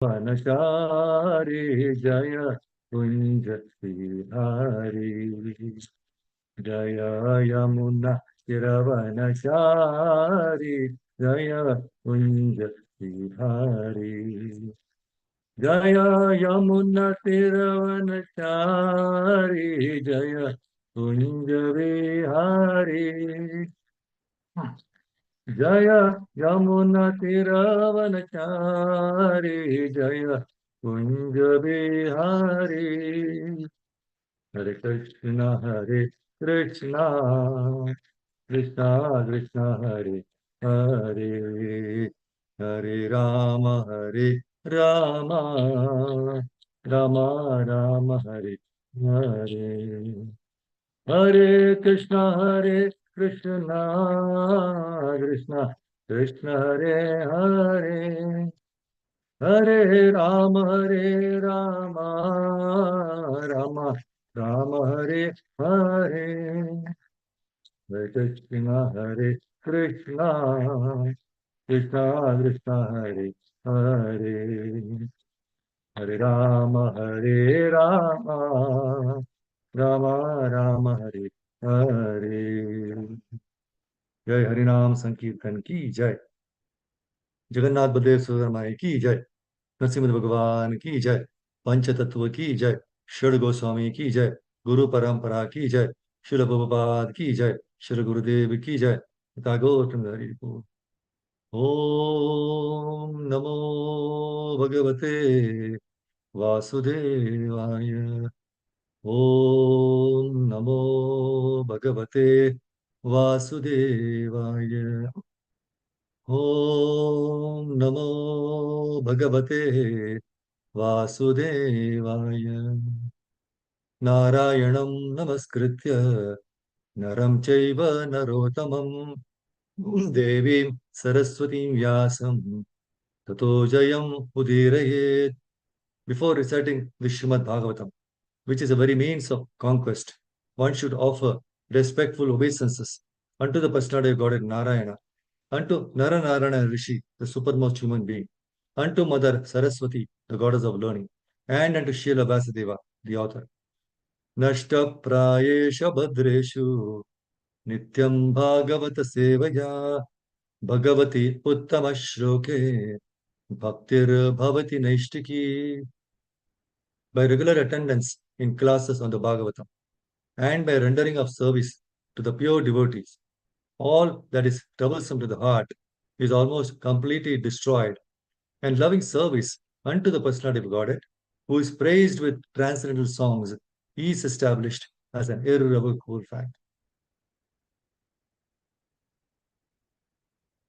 वनचारी जय कुंज बिहारी जय यमुना तिरवनचारी जय कुंज बिहारी जय यमुना तिरवनचारी जय कुंज बिहारी जय यमुना तिरवनचारी जय कुंज बिहारी हरे कृष्णा कृष्णा कृष्णा हरे हरे हरे राम राम राम हरे हरे हरे कृष्णा कृष्णा कृष्ण हरे हरे हरे राम राम राम हरे हरे हरे कृष्णा कृष्णा कृष्णा हरे हरे हरे राम राम राम हरे हरे जय हरिनाम संकीर्तन की जय। जगन्नाथ बलदेव सुभद्रा की जय। नरसिंह भगवान की जय। पंच तत्व की जय। षड गोस्वामी की जय। गुरु परंपरा की जय। शिल प्रभुपाद की जय। श्री गुरुदेव की जय। तथा गौतम हरि को। ओम नमो भगवते वासुदेवाय। ओम नमो भगवते वासुदेवाय। ओम नमो भगवते वासुदेवाय। नारायणं नमस्कृत्य नरं चैव नरोत्तमं देवीं सरस्वतीं व्यासं ततो जयम् उदीरयेत्. Before reciting the Srimad Bhagavatam, which is a very means of conquest, one should offer respectful obeisances unto the personality of Godhead Narayana, unto Naranarayana Rishi, the supermost human being, unto Mother Saraswati, the goddess of learning, and unto Srila Vyasadeva, the author. Nashta prayesha bhadreshu nityam bhagavata sevaya bhagavati uttama shloke bhaktir bhavati naishtiki. By regular attendance in classes on the Bhagavatam and by rendering of service to the pure devotees, all that is troublesome to the heart is almost completely destroyed, and loving service unto the personality of Godhead, who is praised with transcendental songs, is established as an irrevocable fact.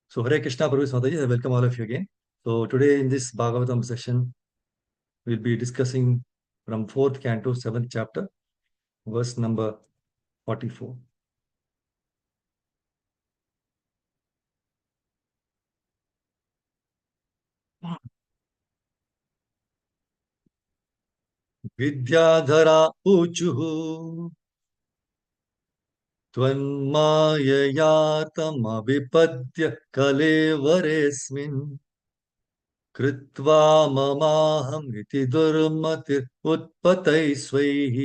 So, Hare Krishna, Prabhu Mataji, I welcome all of you again. So, today in this Bhagavatam session, we'll be discussing from 4th canto, 7th chapter, verse number 44. Vidyadhara ऊचुः त्वन्माययातमविपद्य कलेवरेऽस्मिन् कृत्वा ममाहम् इति दुर्मतिः उत्पतैः स्वैः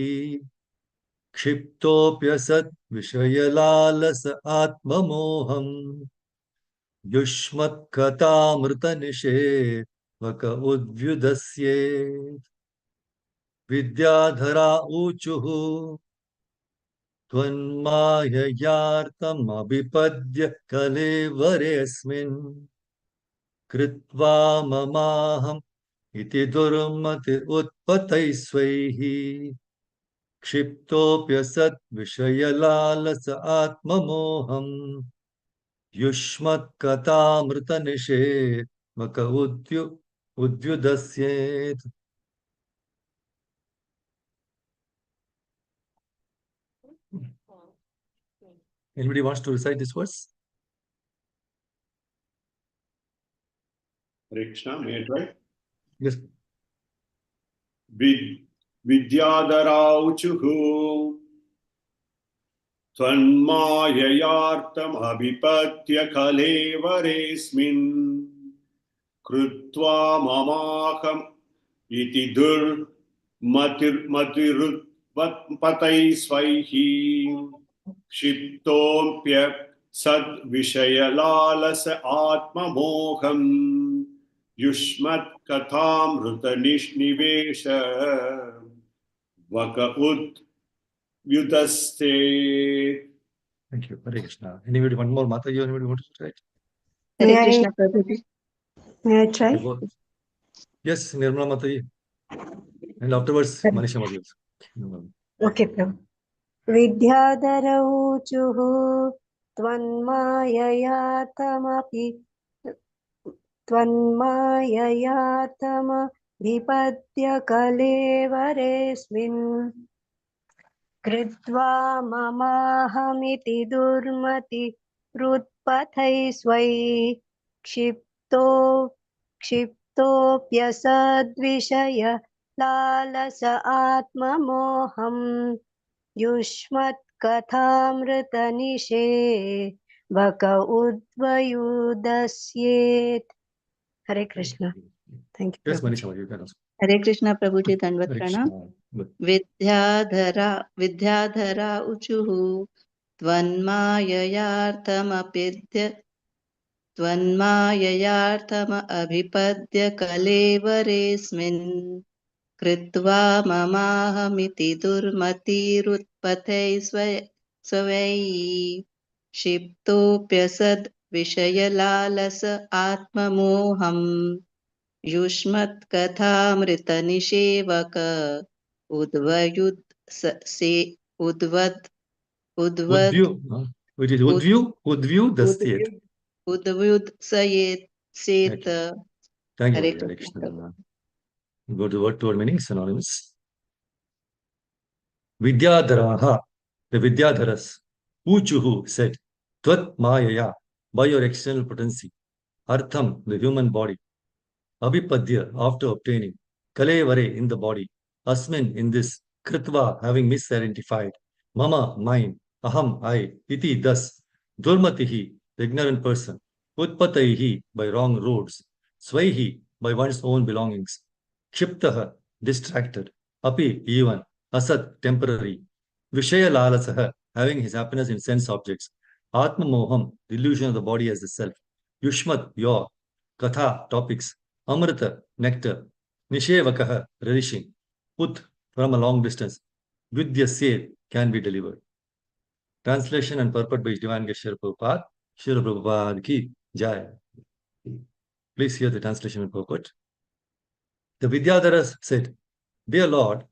क्षिप्तोऽप्यसत् विषयलालस आत्ममोहम् युष्मत्कथामृतनिषेवक उद्व्युदस्ये विद्याधरा ऊचुः त्वन्माययार्थमभिपद्य कलेवरेऽस्मिन् कृत्वा ममाहम् इति दुर्मति उत्पतैः स्वैः क्षिप्तोऽप्यसत् विषयलालस आत्ममोहम् युष्मत्कथामृतनिषेवक उद्व्युदस्येत्. Anybody wants to recite this verse? Hare Krishna, may I try? Yes. Vidyadharauchuhu Tvanmayayartam abhipatya kalevaresmin कृत्वा ममाहम् इति दुर्मतिरुत्पतै स्वैः क्षिप्तोऽप्य सद्विषयलालस आत्ममोहम् युष्मत्कथामृतनिष्निवेश वक उद्युतस्ते. Thank you. Hare Krishna. Anybody, one more Mata, you anybody want to try? Hare Krishna, Prabhuji. May I try? Okay, go. Yes, Nirmala Mataji. And afterwards, Manisha Mataji. Okay, Prabhu. विद्याधरौचुः त्वन्माययातमपि त्वन्माययातमभिपद्य कलेवरेऽस्मिन् कृत्वा ममाहमिति दुर्मतिरुत्पथैः स्वैः क्षिप्तोऽप्यसद्विषय Lalas आत्ममोहम् युष्मत्कथामृतनिषेवक उद्वयुदस्येत्. Hare Krishna. Thank you. Yes, Manisha Mataji, you can also. Hare Krishna, Prabhuji. Dandavat Hare pranam. Krishna. Good. Vidyadhara उचुः त्वन्माययार्थमभिपद्य कलेवरेऽस्मिन् कृत्वा ममाहमिति दुर्मतिरुत्पथै स्वै क्षिप्तोऽप्यसद् विषयलालस आत्ममोहम् युष्मत्कथामृतनिषेवक Udvyu, which is Udvyu Dastyet. उद्व्युत्सयेत् Setu. Thank you, Hare Hare Krishna. Krishna. Go to word meaning, synonyms. Vidyadharaha, the Vidyadharas. Uchuhu said, Tvat Mayaya, by your external potency. Artham, the human body. Abhipadya, after obtaining. Kalevare, in the body. Asmin, in this. Kritva, having misidentified. Mama, mine. Aham, I. Iti, thus. Durmatihi, the ignorant person. Utpataihi, by wrong roads. Svaihi, by one's own belongings. Kshiptaha, distracted. Api, even. Asat, temporary. Vishaya lalasaha, having his happiness in sense objects. Atma moham, the illusion of the body as the self. Yushmat, your. Katha, topics. Amrita, nectar. Nishevakaha, relishing. Put, from a long distance. Vidya Seth, can be delivered. Translation and purport by His Divine Guest Srila Prabhupada. Srila Prabhupada ki jai. Please hear the translation and purport. The Vidyadharas said, Dear Lord,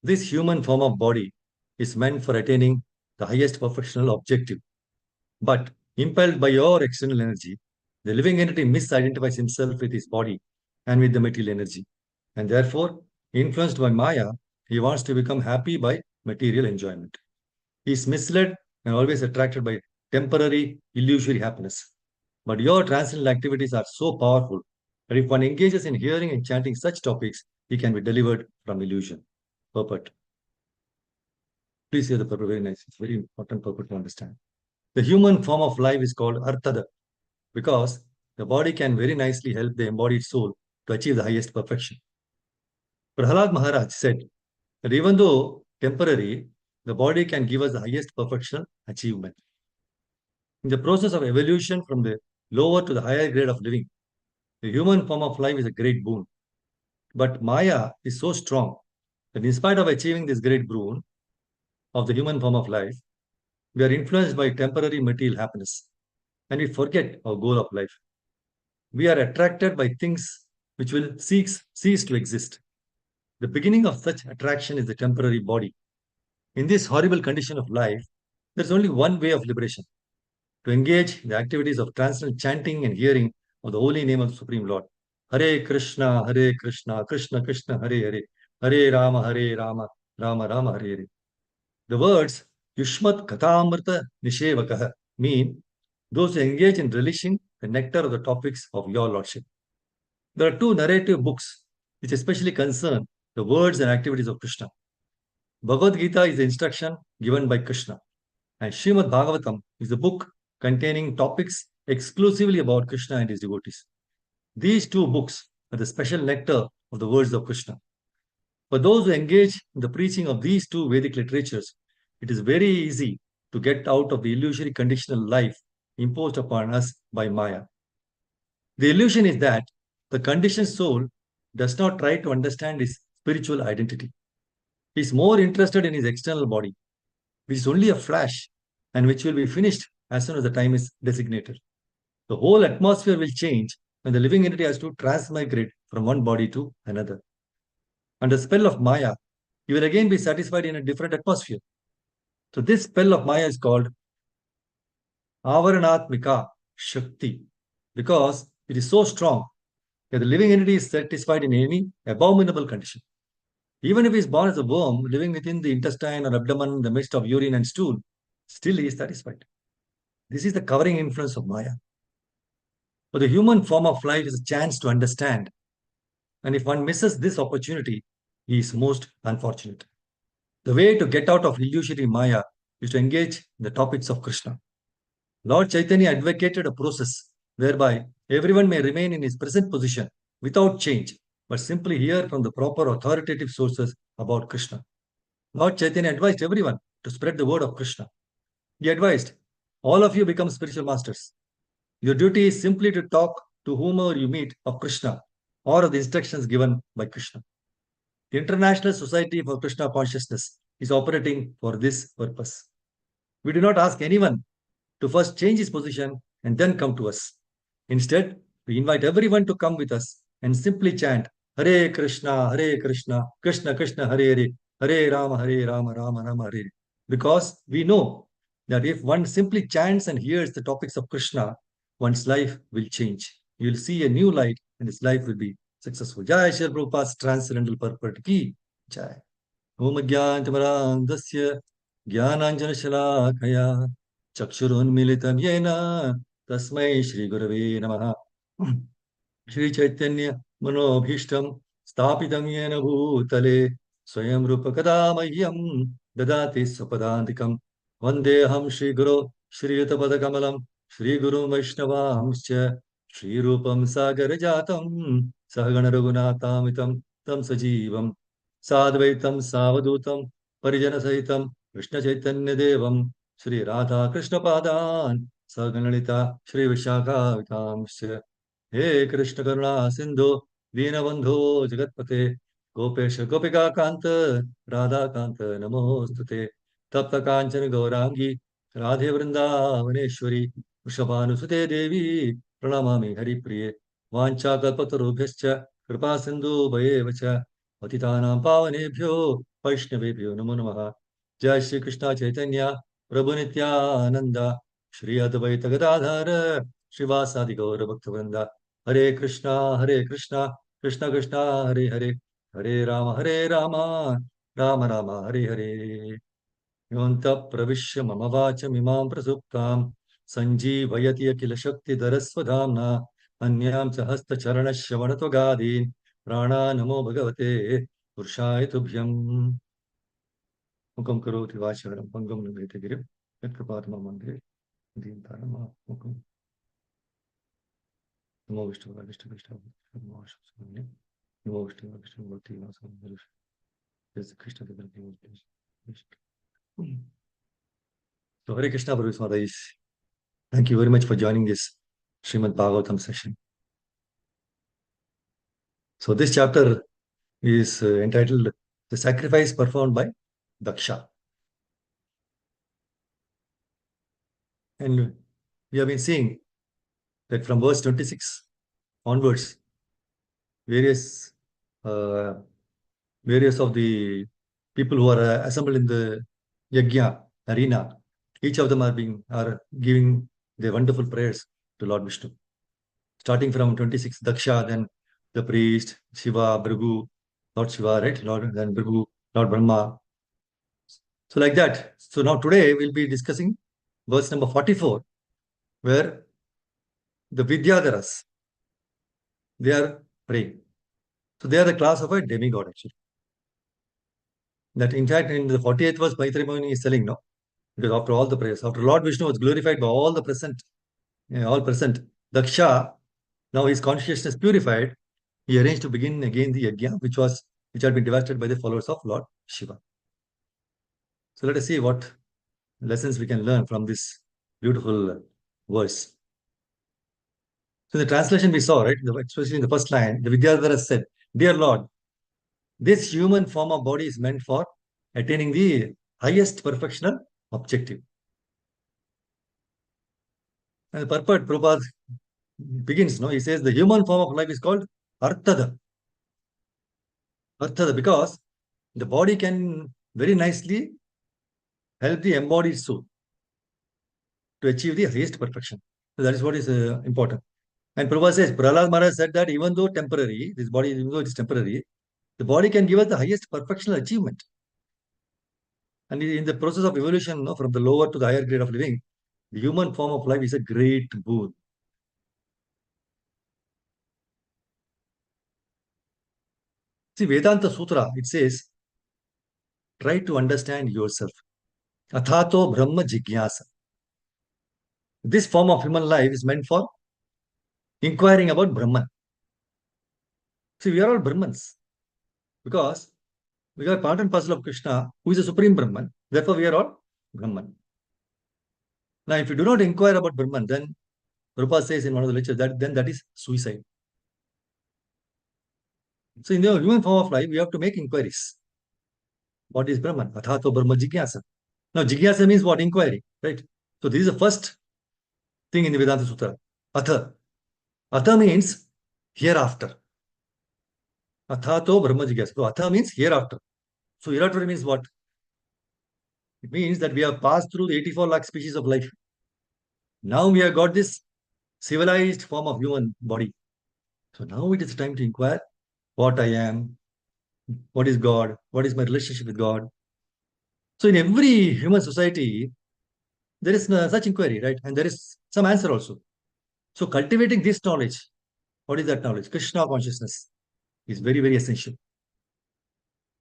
this human form of body is meant for attaining the highest perfectional objective. But impelled by your external energy, the living entity misidentifies himself with his body and with the material energy. And therefore, influenced by Maya, he wants to become happy by material enjoyment. He is misled and always attracted by temporary, illusory happiness. But your transcendental activities are so powerful that if one engages in hearing and chanting such topics, he can be delivered from illusion. Purport. Please hear the purport, very nice. It's very important purport to understand. The human form of life is called Arthada because the body can very nicely help the embodied soul to achieve the highest perfection. Prahlad Maharaj said that even though temporary, the body can give us the highest perfection achievement. In the process of evolution from the lower to the higher grade of living, the human form of life is a great boon. But Maya is so strong that in spite of achieving this great boon of the human form of life, we are influenced by temporary material happiness and we forget our goal of life. We are attracted by things which will cease to exist. The beginning of such attraction is the temporary body. In this horrible condition of life, there is only one way of liberation, to engage in the activities of transcendental chanting and hearing of the holy name of the Supreme Lord. Hare Krishna, Krishna Krishna, Hare Hare, Hare Rama, Rama Rama, Hare Hare. The words Yushmat Kathamrita Nishevakaha mean those who engage in relishing the nectar of the topics of your Lordship. There are two narrative books which especially concern the words and activities of Krishna. Bhagavad Gita is the instruction given by Krishna, and Srimad Bhagavatam is the book containing topics exclusively about Krishna and his devotees. These two books are the special nectar of the words of Krishna. For those who engage in the preaching of these two Vedic literatures, it is very easy to get out of the illusory conditional life imposed upon us by Maya. The illusion is that the conditioned soul does not try to understand his spiritual identity. He is more interested in his external body, which is only a flash and which will be finished as soon as the time is designated. The whole atmosphere will change when the living entity has to transmigrate from one body to another. Under the spell of Maya, you will again be satisfied in a different atmosphere. So this spell of Maya is called Avaranatmika Shakti because it is so strong that the living entity is satisfied in any abominable condition. Even if he is born as a worm living within the intestine or abdomen in the midst of urine and stool, still he is satisfied. This is the covering influence of Maya. For the human form of life is a chance to understand. And if one misses this opportunity, he is most unfortunate. The way to get out of illusory Maya is to engage in the topics of Krishna. Lord Chaitanya advocated a process whereby everyone may remain in his present position without change, but simply hear from the proper authoritative sources about Krishna. Lord Chaitanya advised everyone to spread the word of Krishna. He advised, all of you become spiritual masters. Your duty is simply to talk to whomever you meet of Krishna or of the instructions given by Krishna. The International Society for Krishna Consciousness is operating for this purpose. We do not ask anyone to first change his position and then come to us. Instead, we invite everyone to come with us and simply chant Hare Krishna, Krishna Krishna, Hare Hare, Hare Rama, Rama Rama, Hare. Because we know that if one simply chants and hears the topics of Krishna, one's life will change. You will see a new light and his life will be successful. Jai Shri Prabhupada's transcendental purport ki Jai. Om Gyantimarandasya Gyananjana Shalakaya Chakshurunmilitam Yena Tasmai Shri Gurave Namaha Shri Chaitanya Manobhishtam Stapitam Yena Bhutale Swayam Rupa Kadamahyam Dadati Sapadandikam Vandeham Shri Guru Shri Yutapada Kamalam Shri Guru Vaishnavamscha Shri Rupam Sagar Jatam Sahagana Raghunatamitam Tam Sajivam Sadvaitam Savadutam Parijana Sahitam Krishna Chaitanya Devam Shri Radha Krishna Padan Saganalita Shri Vishakha Vikamsya He Krishna Karuna Sindhu Dinabandhu Jagatpate Gopesha Gopika Kanta Radha Kanta Namostute Tapta Kanchana Gaurangi Radhe Vrindavaneshwari Vrishabhanusute Devi Pranamami Hari Priye Vancha Kalpatarubhyascha Kripa Sindhu Bhayevacha Patitanam Pavanebhyo Vaishnavebhyo Namo Namaha Jai Shri Krishna Chaitanya Prabhu Nityananda Shri Advaita Gadadhara Srivasadi Gaura Bhaktivinoda Hare Krishna, Krishna Krishna, Hare Hare, Hare Rama, Rama Rama, Hare Hare. Yonta Pravishya Mamavacha Mimam Prasuptam, Sanjeevayati Akila Shakti Darasvadhamna, Anyam Sahasta Charana Shavanato Gadin, Prana Namo Bhagavate, Purushaya Tubhyam. Mukam Karoti Vacharam, Pangam Nivete Girip, Yatrapatma Mandre, Dintarama, Mukam. Namo Vishnu, Vishnu, Vishnu, Namo Vishnu, Namo Vishnu, Vishnu, Bhakti, Namo Vishnu, Krishna, So Hare Krishna, Prabhu Swadais. Thank you very much for joining this Srimad Bhagavatam session. So this chapter is entitled The Sacrifice Performed by Daksha. And we have been seeing that from verse 26 onwards, various of the people who are assembled in the Yajna arena, each of them are giving their wonderful prayers to Lord Vishnu. Starting from 26, Daksha, then the priest, Shiva, Bhrigu, Lord Shiva, right? Then Bhrigu, Lord Brahma. So like that. So now today we'll be discussing verse number 44, where the Vidyadharas, they are praying. So they are the class of a demigod actually. That in fact in the 48th verse, Maitreya Muni is telling, no? Because after all the prayers, after Lord Vishnu was glorified by all present, Daksha Now his consciousness purified, he arranged to begin again the yajna, which had been devastated by the followers of Lord Shiva. So let us see what lessons we can learn from this beautiful verse. So in the translation we saw, right, especially in the first line, the Vidyadhara said, "Dear Lord, this human form of body is meant for attaining the highest perfectional objective." And the purport Prabhupada begins, no, he says the human form of life is called Arthada. Arthada, because the body can very nicely help the embodied soul to achieve the highest perfection. So that is what is important. And Prabhupada says, Prahlad Maharaj said that even though temporary, this body, even though it is temporary, the body can give us the highest perfectional achievement. And in the process of evolution, no, from the lower to the higher grade of living, the human form of life is a great boon. See, Vedanta Sutra, it says, try to understand yourself. Athato Brahma Jigyasa. This form of human life is meant for inquiring about Brahman. See, we are all Brahmans because we are part and parcel of Krishna, who is the supreme Brahman. Therefore, we are all Brahman. Now, if you do not inquire about Brahman, then Prabhupada says in one of the lectures that then that is suicide. So, in the human form of life, we have to make inquiries. What is Brahman? Athato Brahma Jigyasa. Now, Jigyasa means what? Inquiry, right? So, this is the first thing in the Vedanta Sutra. Atha. Atha means hereafter. Athato Brahma Jigyasa. So, Atha means hereafter. So, hereafter means what? It means that we have passed through the 84 lakh species of life. Now we have got this civilized form of human body. So now it is time to inquire what I am, what is God, what is my relationship with God. So in every human society, there is such inquiry, right? And there is some answer also. So cultivating this knowledge, what is that knowledge? Krishna consciousness is very, very essential.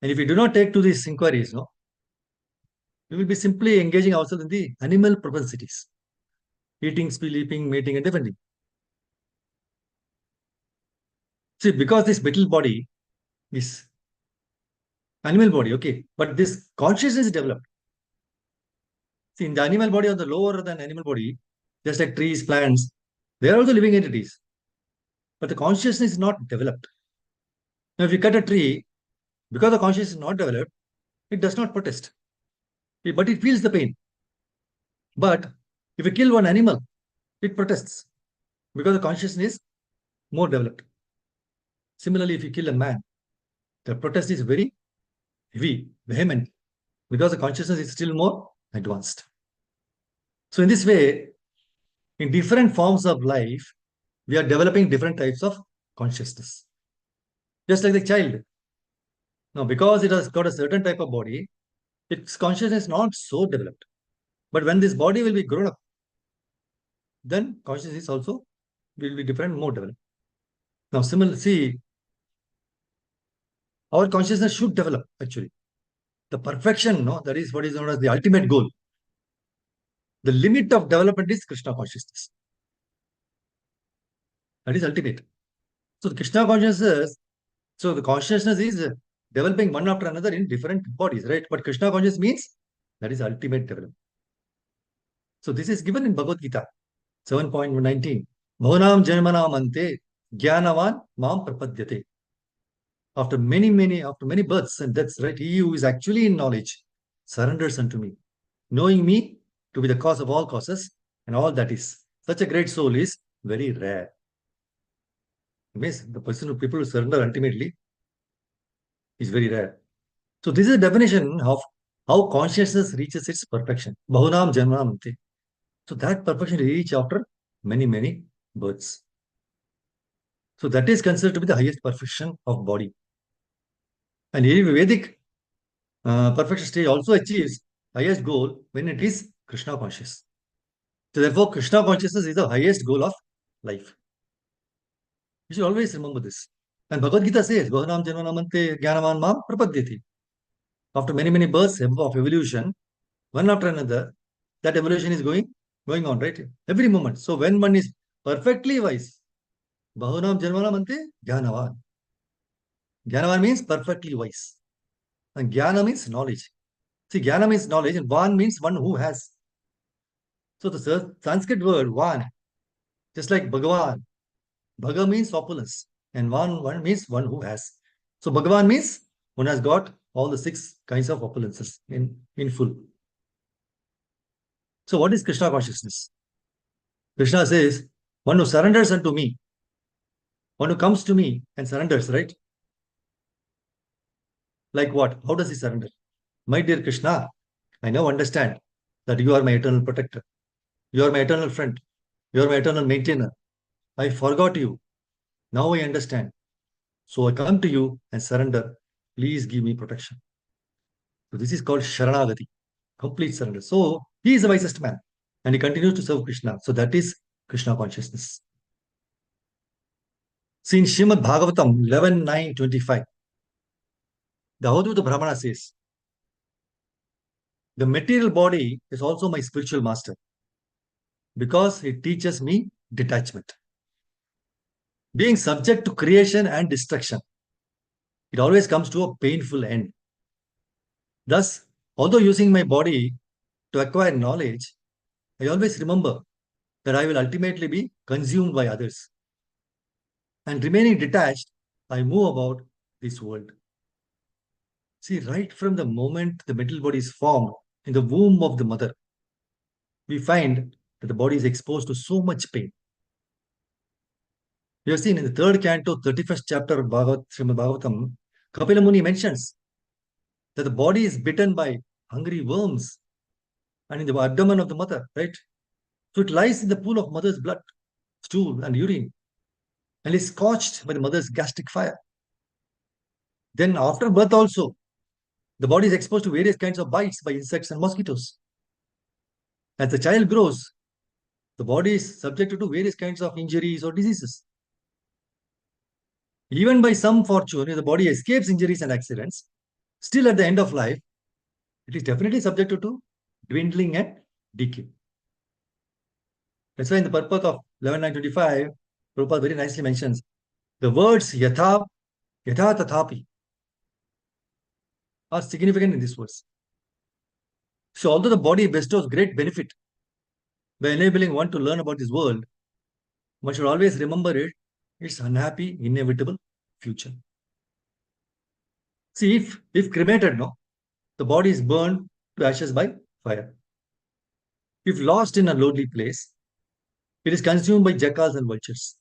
And if we do not take to these inquiries, no, we will be simply engaging ourselves in the animal propensities. Eating, sleeping, mating, and defending. See, because this metal body is animal body, okay, but this consciousness is developed. See, in the animal body or the lower than animal body, just like trees, plants, they are also living entities, but the consciousness is not developed. Now, if you cut a tree, because the consciousness is not developed, it does not protest, but it feels the pain. But if you kill one animal, it protests because the consciousness is more developed. Similarly, if you kill a man, the protest is very heavy, vehement, because the consciousness is still more advanced. So in this way, in different forms of life, we are developing different types of consciousness. Just like the child. Now, because it has got a certain type of body, its consciousness is not so developed. But when this body will be grown up, then consciousness also will be different, more developed. Now, similarly, see, our consciousness should develop actually. The perfection, no, that is what is known as the ultimate goal. The limit of development is Krishna consciousness. That is ultimate. So the Krishna consciousness, so the consciousness is developing one after another in different bodies, right? But Krishna consciousness means that is ultimate development. So this is given in Bhagavad Gita, 7.19. Bhavanam janmanam ante jnanavan mam prapadyate. After many births and deaths, right? He who is actually in knowledge surrenders unto me, knowing me to be the cause of all causes and all that is. Such a great soul is very rare. It means the person who people who surrender ultimately is very rare. So this is a definition of how consciousness reaches its perfection. Bahunam janmanam ante. So that perfection is reached after many births. So that is considered to be the highest perfection of body. And Vedic perfection stage also achieves highest goal when it is Krishna conscious. So therefore, Krishna consciousness is the highest goal of life. You should always remember this. And Bhagavad Gita says, Bhavanam janmanamante jnanavan mam prapadyati. After many births of evolution, one after another, that evolution is going on, right? Every moment. So when one is perfectly wise, Bahunam Janmanam Ante Jnanavan. Jnanavan means perfectly wise. And Jnana means knowledge. See, Jnana means knowledge, and Van means one who has. So the Sanskrit word Van, just like Bhagavan, Bhaga means opulence, and one means one who has. So Bhagavan means one has got all the 6 kinds of opulences in full. So what is Krishna consciousness? Krishna says, one who surrenders unto me, one who comes to me and surrenders, right? Like what? How does he surrender? My dear Krishna, I now understand that you are my eternal protector. You are my eternal friend. You are my eternal maintainer. I forgot you. Now I understand. So I come to you and surrender. Please give me protection. So this is called Sharanagati, complete surrender. So he is the wisest man and he continues to serve Krishna. So that is Krishna consciousness. See in Srimad Bhagavatam 11:9-25, the Avadhuta Brahmana says, the material body is also my spiritual master because it teaches me detachment. Being subject to creation and destruction, it always comes to a painful end. Thus, although using my body to acquire knowledge, I always remember that I will ultimately be consumed by others. And remaining detached, I move about this world. See, right from the moment the material body is formed in the womb of the mother, we find that the body is exposed to so much pain. We have seen in the 3rd canto, 31st chapter of Srimad Bhagavatam, Kapila Muni mentions that the body is bitten by hungry worms and in the abdomen of the mother, right? So it lies in the pool of mother's blood, stool, and urine, and is scorched by the mother's gastric fire. Then, after birth, also, the body is exposed to various kinds of bites by insects and mosquitoes. As the child grows, the body is subjected to various kinds of injuries or diseases. Even by some fortune, if the body escapes injuries and accidents, still at the end of life, it is definitely subjected to dwindling and decay. That's why in the purport of 11.9.25, Prabhupada very nicely mentions the words yatha tathapi are significant in this verse. So although the body bestows great benefit by enabling one to learn about this world, one should always remember its unhappy, inevitable future. See, if cremated, no, the body is burned to ashes by fire. If lost in a lonely place, it is consumed by jackals and vultures.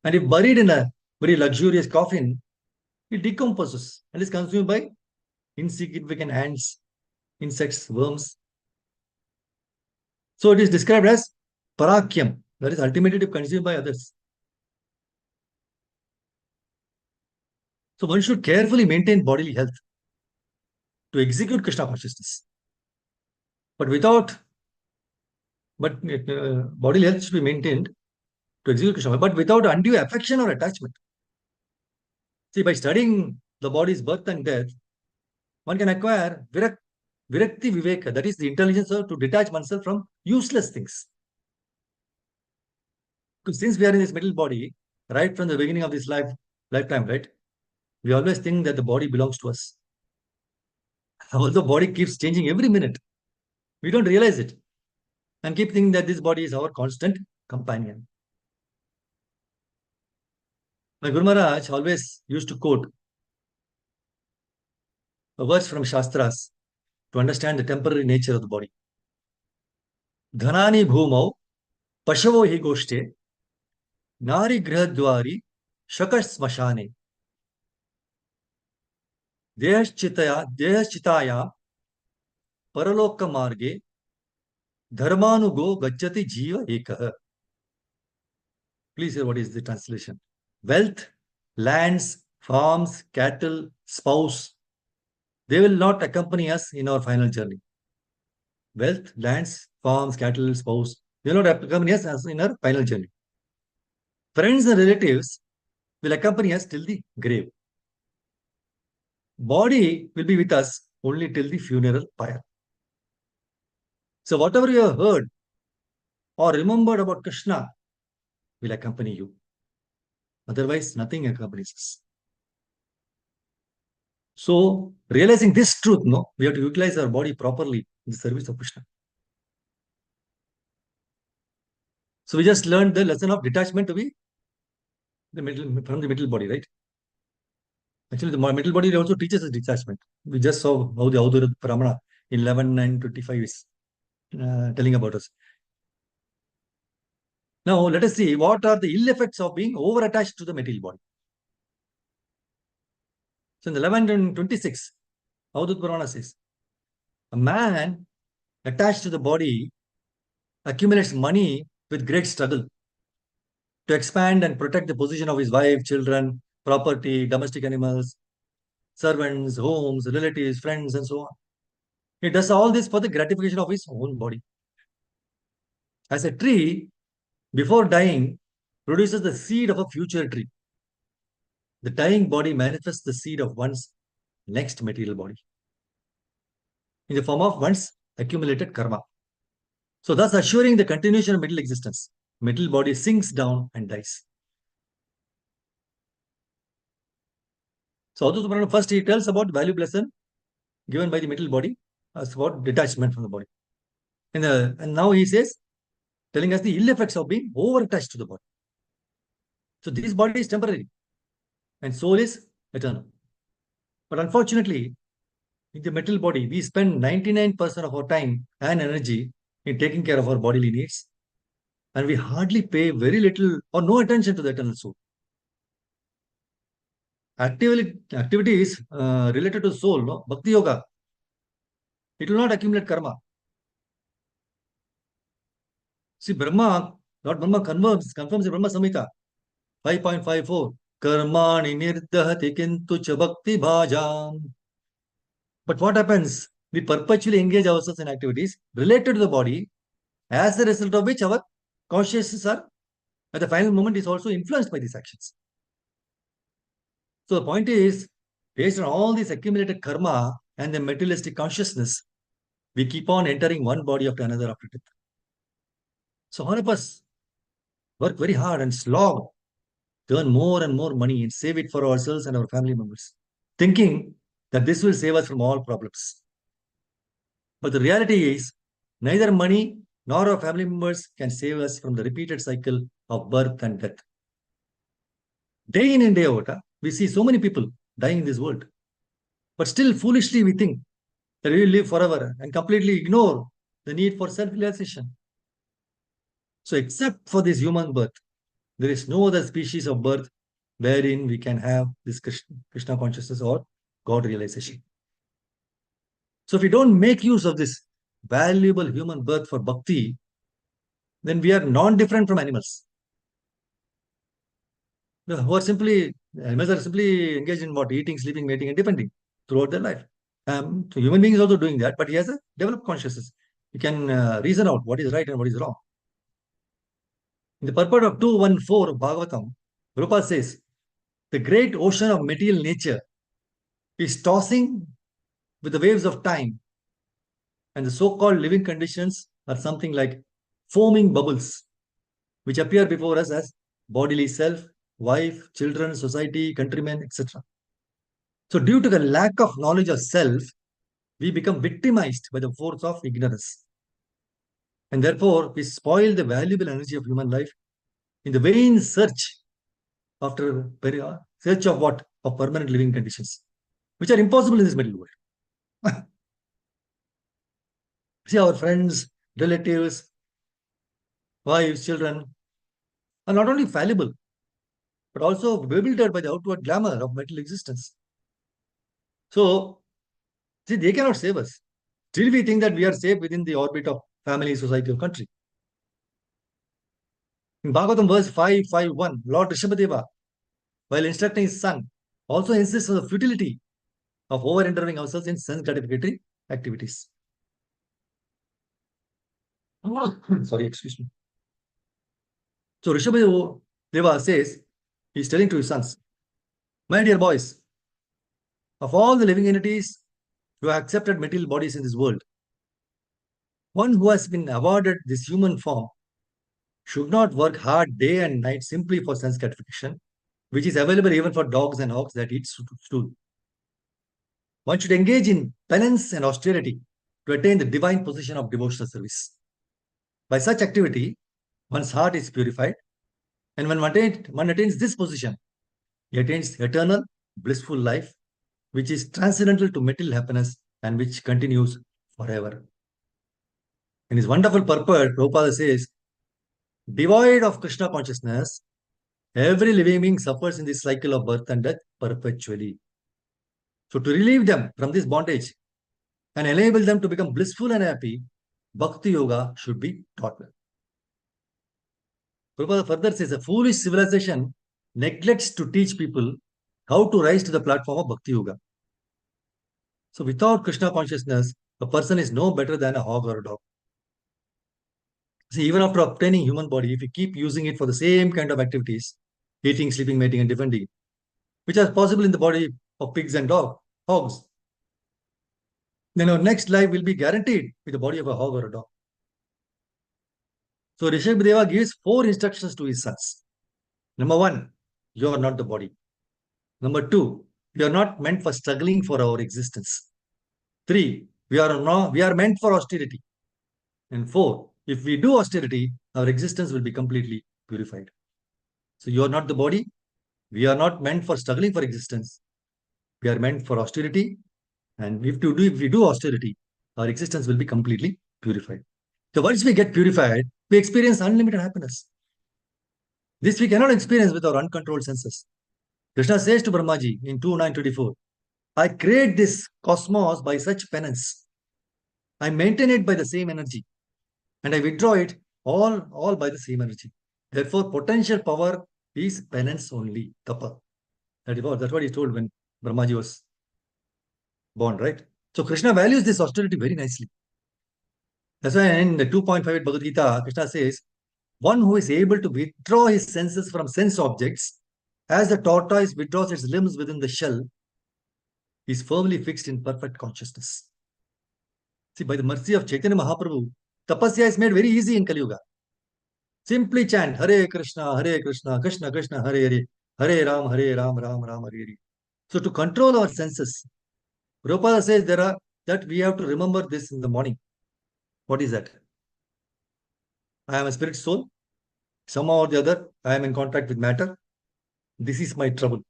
And if buried in a very luxurious coffin, it decomposes and is consumed by insignificant ants, insects, worms. So it is described as parakyam, that is ultimately consumed by others. So one should carefully maintain bodily health to execute Krishna consciousness. But bodily health should be maintained to execute Krishna, but without undue affection or attachment. See, by studying the body's birth and death, one can acquire virakti viveka, that is the intelligence to detach oneself from useless things. Because since we are in this middle body, right from the beginning of this lifetime, right, we always think that the body belongs to us. Although body keeps changing every minute, we don't realize it and keep thinking that this body is our constant companion. My Guru Maharaj always used to quote words from Shastras to understand the temporary nature of the body. Dhanani bhumau pashavo hi goshte nari grihadwari shakash smashane dehaschitaya paraloka marge dharmanugo gacchati jiva ekah. Please hear what is the translation. Wealth, lands, farms, cattle, spouse, they will not accompany us in our final journey. Wealth, lands, farms, cattle, spouse, they will not accompany us in our final journey. Friends and relatives will accompany us till the grave. Body will be with us only till the funeral pyre. So whatever you have heard or remembered about Krishna will accompany you. Otherwise, nothing accompanies us. So, realizing this truth, no, we have to utilize our body properly in the service of Krishna. So, we just learned the lesson of detachment to be from the middle body, right? Actually, the middle body also teaches us detachment. We just saw how the Avadura Pramana in 11:9:25 is telling about us. Now, let us see what are the ill effects of being over-attached to the material body. So, in 11:26, Avadut Purana says, a man attached to the body accumulates money with great struggle to expand and protect the position of his wife, children, property, domestic animals, servants, homes, relatives, friends, and so on. He does all this for the gratification of his own body. As a tree, before dying, produces the seed of a future tree. The dying body manifests the seed of one's next material body in the form of one's accumulated karma. So, thus assuring the continuation of middle existence. Middle body sinks down and dies. So, first he tells about valuable lesson given by the middle body as about detachment from the body. And now he says, telling us the ill effects of being over-attached to the body. So, this body is temporary and soul is eternal. But unfortunately, in the material body, we spend 99% of our time and energy in taking care of our bodily needs, and we hardly pay very little or no attention to the eternal soul. Activities related to soul, no? Bhakti yoga, it will not accumulate karma. See, Lord Brahma confirms in Brahma Samhita 5.54. Karmani nirdahati kintu cha bhakti bhajam. But what happens? We perpetually engage ourselves in activities related to the body, as a result of which our consciousness are, at the final moment, is also influenced by these actions. So the point is, based on all this accumulated karma and the materialistic consciousness, we keep on entering one body after another after death. So all of us work very hard and slog to earn more and more money and save it for ourselves and our family members, thinking that this will save us from all problems. But the reality is, neither money nor our family members can save us from the repeated cycle of birth and death. Day in and day out, we see so many people dying in this world. But still, foolishly, we think that we will live forever and completely ignore the need for self-realization. So, except for this human birth, there is no other species of birth wherein we can have this Krishna consciousness or God realization. So, if we don't make use of this valuable human birth for bhakti, then we are non-different from animals. Animals are simply engaged in what? Eating, sleeping, mating, and depending throughout their life. So human being is also doing that, but he has a developed consciousness. He can reason out what is right and what is wrong. In the purport of 214 of Bhagavatam, Rupa says, the great ocean of material nature is tossing with the waves of time, and the so-called living conditions are something like foaming bubbles, which appear before us as bodily self, wife, children, society, countrymen, etc. So due to the lack of knowledge of self, we become victimized by the force of ignorance. And therefore, we spoil the valuable energy of human life in the vain search after search of what? Of permanent living conditions, which are impossible in this middle world. See, our friends, relatives, wives, children are not only fallible, but also bewildered by the outward glamour of material existence. So, see, they cannot save us. Still, we think that we are safe within the orbit of family, society, or country. In Bhagavatam verse 551, Lord Rishabhadeva, while instructing his son, also insists on the futility of over-indulging ourselves in sense gratificatory activities. Sorry, excuse me. So Rishabhadeva says, he's telling to his sons, my dear boys, of all the living entities who have accepted material bodies in this world, one who has been awarded this human form should not work hard day and night simply for sense gratification, which is available even for dogs and hogs that eat stool. One should engage in penance and austerity to attain the divine position of devotional service. By such activity, one's heart is purified, and when one attains this position, he attains eternal, blissful life, which is transcendental to material happiness and which continues forever. In his wonderful purport, Prabhupada says, devoid of Krishna consciousness, every living being suffers in this cycle of birth and death perpetually. So to relieve them from this bondage and enable them to become blissful and happy, Bhakti Yoga should be taught. Prabhupada further says, a foolish civilization neglects to teach people how to rise to the platform of Bhakti Yoga. So without Krishna consciousness, a person is no better than a hog or a dog. See, even after obtaining human body, if we keep using it for the same kind of activities, eating, sleeping, mating, and defending, which are possible in the body of pigs and hogs, then our next life will be guaranteed with the body of a hog or a dog. So Rishabhdeva gives 4 instructions to his sons. Number 1, you are not the body. Number 2, we are not meant for struggling for our existence. 3, we are meant for austerity. And 4, if we do austerity, our existence will be completely purified. So you are not the body. We are not meant for struggling for existence. We are meant for austerity. And if we do austerity, our existence will be completely purified. So once we get purified, we experience unlimited happiness. This we cannot experience with our uncontrolled senses. Krishna says to Brahmaji in 2.9.24, I create this cosmos by such penance. I maintain it by the same energy. And I withdraw it all by the same energy. Therefore, potential power is penance only, tapa. That's what he told when Brahmaji was born, right? So Krishna values this austerity very nicely. That's why in the 2.58 Bhagavad Gita, Krishna says, one who is able to withdraw his senses from sense objects, as the tortoise withdraws its limbs within the shell, is firmly fixed in perfect consciousness. See, by the mercy of Chaitanya Mahaprabhu, tapasya is made very easy in Kali Yuga. Simply chant Hare Krishna, Krishna Krishna, Hare Hare, Hare Ram, Ram Ram, Hare Hare. So to control our senses, Prabhupada says that we have to remember this in the morning. What is that? I am a spirit soul. Somehow or the other, I am in contact with matter. This is my trouble.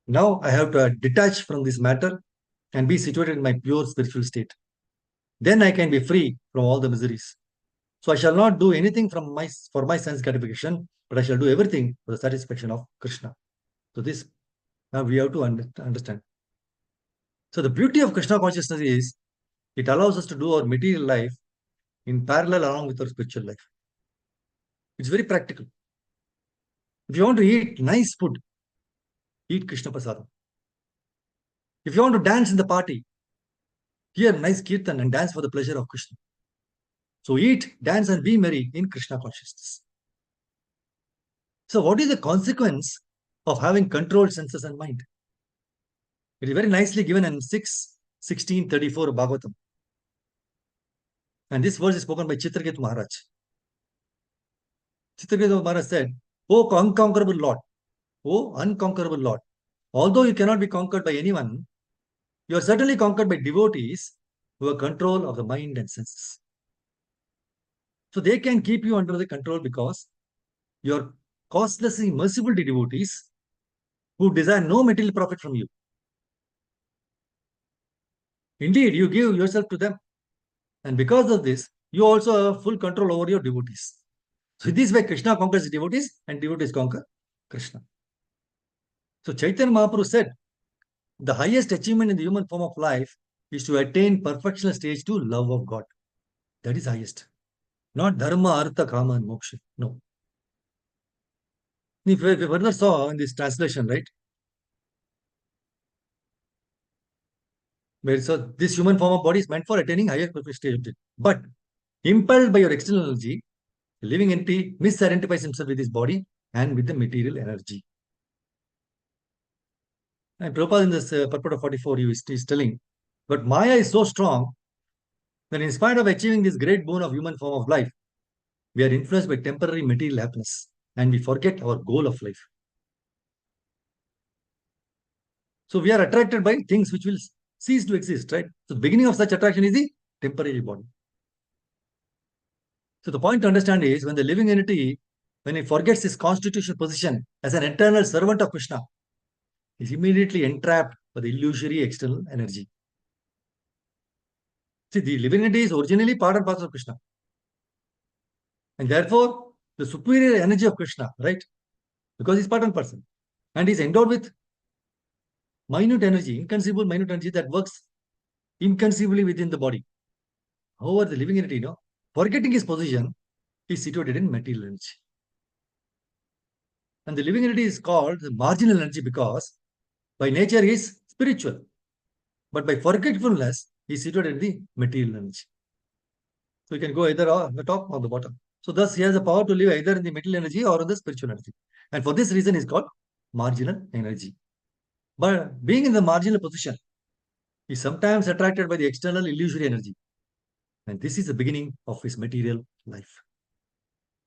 Now I have to detach from this matter and be situated in my pure spiritual state. Then I can be free from all the miseries. So I shall not do anything for my sense gratification, but I shall do everything for the satisfaction of Krishna. So this we have to understand. So the beauty of Krishna consciousness is it allows us to do our material life in parallel along with our spiritual life. It's very practical. If you want to eat nice food, eat Krishna Prasadam. If you want to dance in the party, hear nice kirtan and dance for the pleasure of Krishna. So eat, dance, and be merry in Krishna consciousness. So what is the consequence of having controlled senses and mind? It is very nicely given in 6:16:34 of Bhagavatam. And this verse is spoken by Chitraketu Maharaj. Chitraketu Maharaj said, O unconquerable Lord, although you cannot be conquered by anyone, you are certainly conquered by devotees who have control of the mind and senses. So they can keep you under the control because you are costlessly merciful to devotees who desire no material profit from you. Indeed, you give yourself to them. And because of this, you also have full control over your devotees. So this way, Krishna conquers devotees and devotees conquer Krishna. So Chaitanya Mahaprabhu said, the highest achievement in the human form of life is to attain perfectional stage to love of God. That is highest. Not dharma, artha, kama, and moksha. No. If we further saw in this translation, right? Where so this human form of body is meant for attaining higher perfect stage. But impelled by your external energy, the living entity misidentifies himself with his body and with the material energy. And Prabhupada in this purport of 44, he is telling, but Maya is so strong that in spite of achieving this great boon of human form of life, we are influenced by temporary material happiness and we forget our goal of life. So we are attracted by things which will cease to exist, right? So the beginning of such attraction is the temporary body. So the point to understand is when the living entity, when it forgets its constitutional position as an eternal servant of Krishna, is immediately entrapped by the illusory external energy. See, the living entity is originally part and parcel of Krishna. And therefore, the superior energy of Krishna, right? Because he's part and parcel. And he's endowed with minute energy, inconceivable minute energy that works inconceivably within the body. However, the living entity, forgetting his position, is situated in material energy. And the living entity is called the marginal energy because by nature he is spiritual. But by forgetfulness, he is situated in the material energy. So you can go either on the top or the bottom. So thus he has the power to live either in the material energy or in the spiritual energy. And for this reason, is called marginal energy. But being in the marginal position, he is sometimes attracted by the external illusory energy. And this is the beginning of his material life.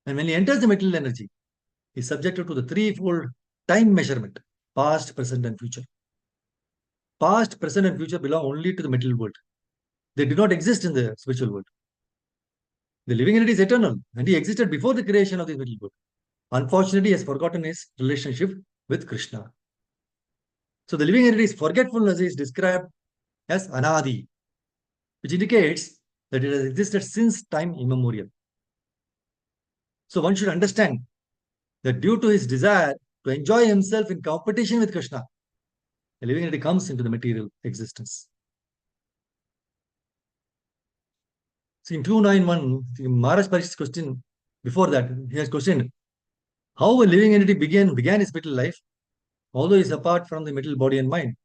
And when he enters the material energy, he is subjected to the threefold time measurement: past, present, and future. Past, present, and future belong only to the material world. They do not exist in the spiritual world. The living entity is eternal, and he existed before the creation of the material world. Unfortunately, he has forgotten his relationship with Krishna. So the living entity's forgetfulness is described as anadi, which indicates that it has existed since time immemorial. So one should understand that due to his desire to enjoy himself in competition with Krishna, the living entity comes into the material existence. See, in 291, Maharaj Parikshit's question before that, he has questioned how a living entity began his material life, although he is apart from the material body and mind.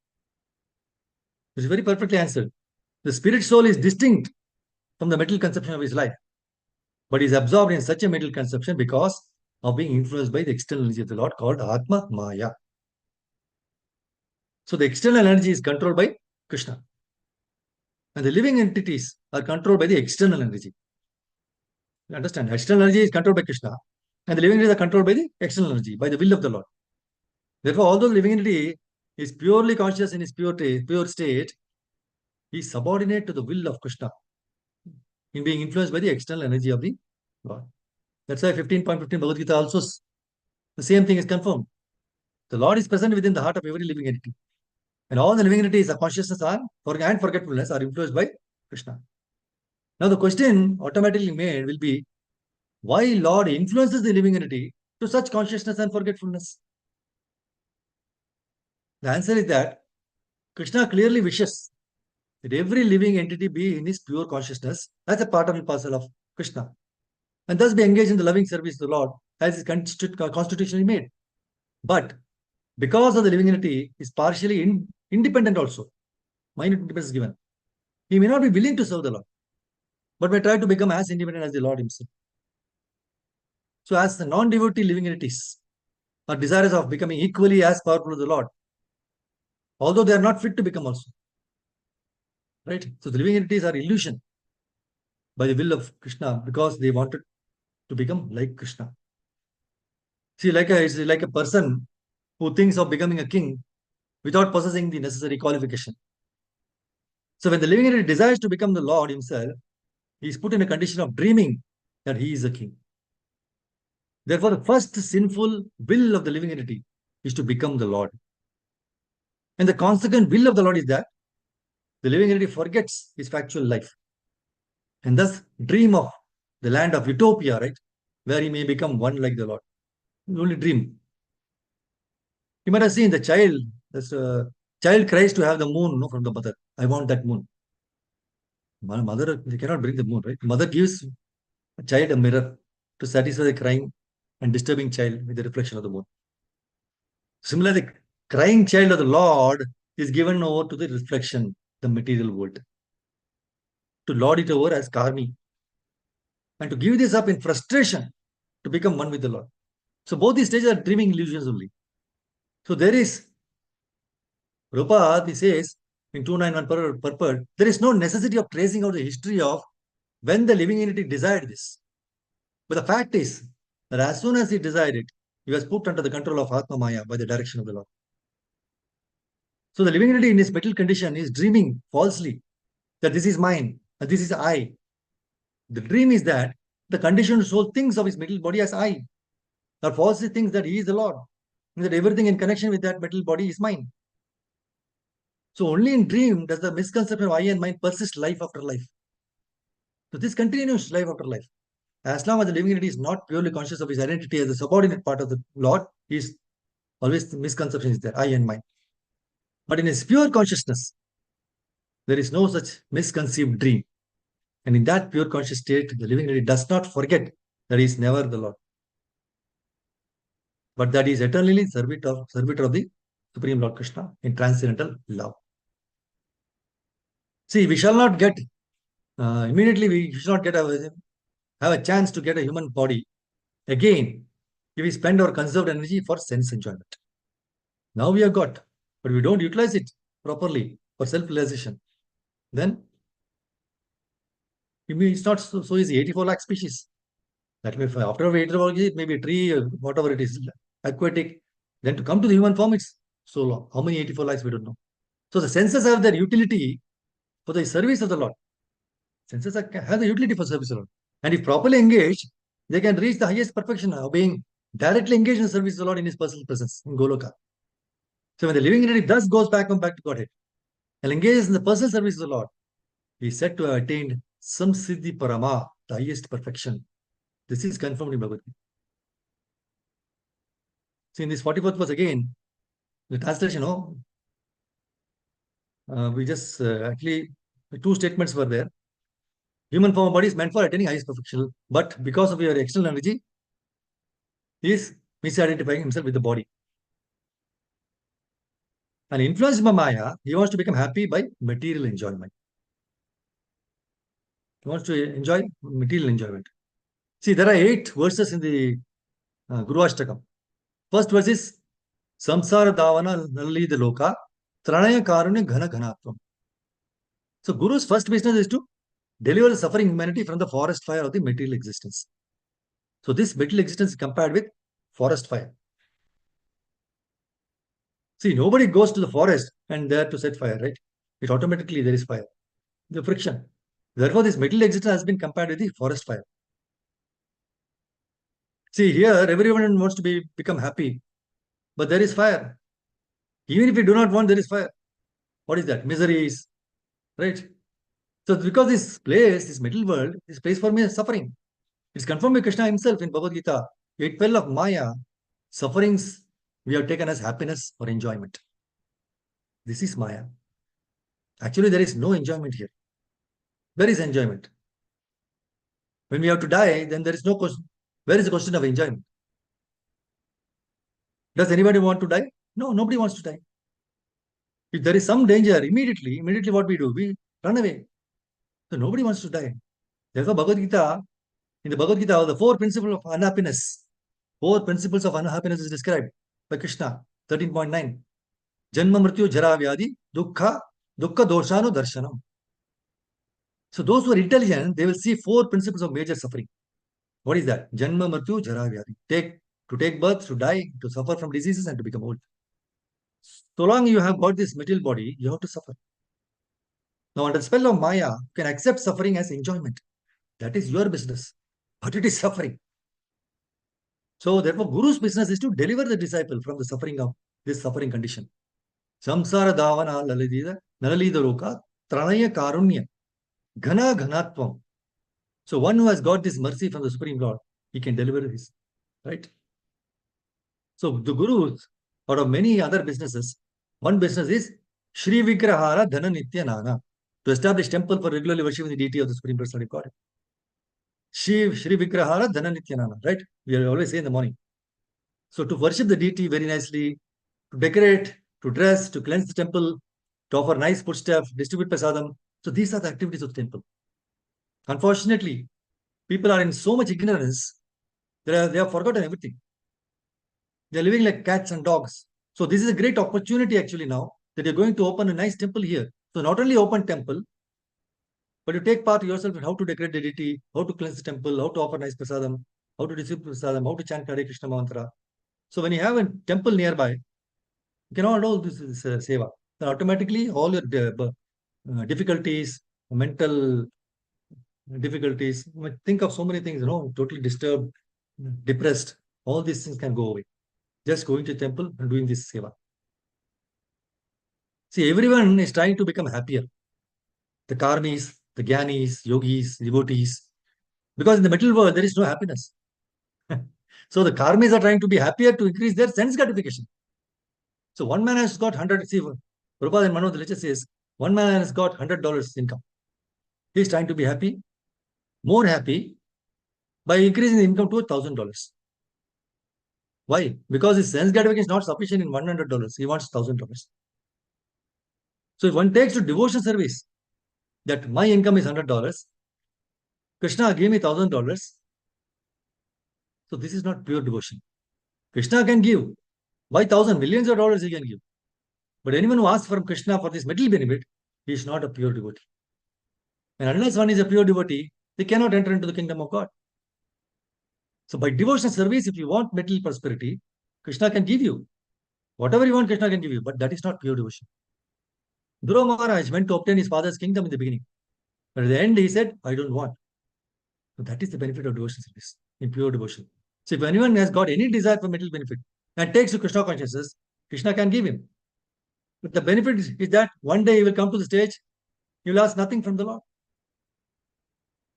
It is very perfectly answered. The spirit soul is distinct from the material conception of his life, but is absorbed in such a material conception because of being influenced by the external energy of the Lord called Atma Maya. So the external energy is controlled by Krishna. And the living entities are controlled by the external energy. You understand? External energy is controlled by Krishna, and the living entities are controlled by the external energy, by the will of the Lord. Therefore, although the living entity is purely conscious in his pure state, he is subordinate to the will of Krishna in being influenced by the external energy of the Lord. That's why 15.15 Bhagavad Gita also the same thing is confirmed. The Lord is present within the heart of every living entity. And all the living entities of consciousness and forgetfulness are influenced by Krishna. Now the question automatically made will be, why Lord influences the living entity to such consciousness and forgetfulness? The answer is that Krishna clearly wishes that every living entity be in his pure consciousness as a part and parcel of Krishna, and thus be engaged in the loving service of the Lord as is constitutionally made. But because of the living entity is partially independent also, minute independence is given, he may not be willing to serve the Lord, but may try to become as independent as the Lord himself. So as the non-devotee living entities are desirous of becoming equally as powerful as the Lord, although they are not fit to become also. Right? So the living entities are illusion by the will of Krishna because they wanted to become like Krishna. See, it's like a person who thinks of becoming a king without possessing the necessary qualification. So when the living entity desires to become the Lord himself, he is put in a condition of dreaming that he is a king. Therefore, the first sinful will of the living entity is to become the Lord. And the consequent will of the Lord is that the living entity forgets his factual life and thus dream of the land of utopia, right? Where he may become one like the Lord. You only dream. You might have seen the child. Child cries to have the moon from the mother. I want that moon. Mother, they cannot bring the moon, right? Mother gives a child a mirror to satisfy the crying and disturbing child with the reflection of the moon. Similarly, the crying child of the Lord is given over to the reflection, the material world, to lord it over as karmi, and to give this up in frustration to become one with the Lord. So both these stages are dreaming illusions only. So there is, Prabhupada, he says in 291 purport, there is no necessity of tracing out the history of when the living entity desired this. But the fact is that as soon as he desired it, he was put under the control of Atma Maya by the direction of the Lord. So the living entity in his mental condition is dreaming falsely that this is mine and this is I. The dream is that the conditioned soul thinks of his mental body as I, or falsely thinks that he is the Lord, and that everything in connection with that mental body is mine. So only in dream does the misconception of I and mine persist life after life. So this continues life after life. As long as the living entity is not purely conscious of his identity as a subordinate part of the Lord, he is always the misconception is there, I and mine. But in his pure consciousness, there is no such misconceived dream. And in that pure conscious state, the living entity does not forget that he is never the Lord, but that he is eternally servitor of the Supreme Lord Krishna in transcendental love. See, we shall not get, immediately we shall not have a chance to get a human body again if we spend our conserved energy for sense enjoyment. Now we have got, but we don't utilize it properly for self-realization. Then it's not so easy. 84 lakh species. That may, after 84 lakh, maybe a tree, whatever it is, aquatic. Then to come to the human form, it's so long. How many 84 lakhs, we don't know. So the senses have their utility for the service of the Lord. Senses have the utility for service of the Lord. And if properly engaged, they can reach the highest perfection of being directly engaged in the service of the Lord in his personal presence in Goloka. So when the living entity thus goes back to Godhead and engages in the personal service of the Lord, he is said to have attained Samsiddhi Parama, the highest perfection. This is confirmed in Bhagavad Gita. See, in this 44th verse again, the translation, we just actually, two statements were there. Human form of body is meant for attaining highest perfection, but because of your external energy, he is misidentifying himself with the body. And influenced by Maya, he wants to become happy by material enjoyment. He wants to enjoy material enjoyment. See, there are 8 verses in the Guru Ashtakam. First verse is Samsara Davana Nalli the Loka Tranaya Karunya Ghana Ghanatvam. So Guru's first business is to deliver the suffering humanity from the forest fire of the material existence. So this material existence is compared with forest fire. See, nobody goes to the forest and there to set fire, right? It automatically there is fire. The friction. Therefore, this material existence has been compared with the forest fire. See, here everyone wants to become happy, but there is fire. Even if we do not want, there is fire. What is that? Miseries, right? So because this material world, this place for me is suffering. It's confirmed by Krishna himself in Bhagavad Gita. 8 of Maya, sufferings we have taken as happiness or enjoyment. This is Maya. Actually, there is no enjoyment here. There is enjoyment. When we have to die, then there is no question. Where is the question of enjoyment? Does anybody want to die? No, nobody wants to die. If there is some danger, immediately what we do? We run away. So nobody wants to die. Therefore, in the Bhagavad Gita, the 4 principles of unhappiness, 4 principles of unhappiness is described by Krishna, 13.9. Janma Mrityu Jara Vyadi Dukkha Doshanu Darshanam. So those who are intelligent, they will see 4 principles of major suffering. What is that? Janma Mrityu Jara Vyadi. To take birth, to die, to suffer from diseases, and to become old. So long you have got this material body, you have to suffer. Now, under the spell of Maya, you can accept suffering as enjoyment. That is your business. But it is suffering. So, therefore, Guru's business is to deliver the disciple from the suffering of this suffering condition. Samsara Davana Nalalida Loka Tranaya Karunya Ghana Ghanatvam. So, one who has got this mercy from the Supreme Lord, he can deliver this. Right? So, the Gurus, out of many other businesses, one business is Shri Vigrahara Dhana Nitya Nana, to establish temple for regularly worshiping the deity of the Supreme Personality of God. Shri Vigrahara Dhana Nitya Nana, right? We always say in the morning. So to worship the deity very nicely, to decorate, to dress, to cleanse the temple, to offer nice foodstuff, distribute prasadam. So these are the activities of the temple. Unfortunately, people are in so much ignorance, they have forgotten everything. They are living like cats and dogs. So this is a great opportunity actually now that you're going to open a nice temple here. So not only open temple, but you take part yourself in how to decorate the deity, how to cleanse the temple, how to offer nice prasadam, how to distribute prasadam, how to chant Hare Krishna mantra. So when you have a temple nearby, you can all do this seva. then automatically all your difficulties, mental difficulties, think of so many things, totally disturbed, depressed, all these things can go away. Just going to temple and doing this seva. See, everyone is trying to become happier. The karmis, the gyanis, yogis, devotees. Because in the material world, there is no happiness. So the karmis are trying to be happier to increase their sense gratification. So one man has got 100, see, Prabhupada in one of the lectures says, one man has got $100 income. He is trying to be happy, more happy, by increasing the income to $1,000. Why? Because his sense gratification is not sufficient in $100. He wants $1,000. So if one takes to devotion service, that my income is $100, Krishna gave me $1,000. So this is not pure devotion. Krishna can give. By thousand, millions of dollars he can give. But anyone who asks from Krishna for this material benefit, he is not a pure devotee. And unless one is a pure devotee, they cannot enter into the kingdom of God. So by devotional service, if you want material prosperity, Krishna can give you. Whatever you want, Krishna can give you. But that is not pure devotion. Dhruva Maharaj went to obtain his father's kingdom in the beginning. But at the end, he said, I don't want. So that is the benefit of devotional service in pure devotion. So if anyone has got any desire for material benefit and takes to Krishna consciousness, Krishna can give him. But the benefit is that one day he will come to the stage, he will ask nothing from the Lord.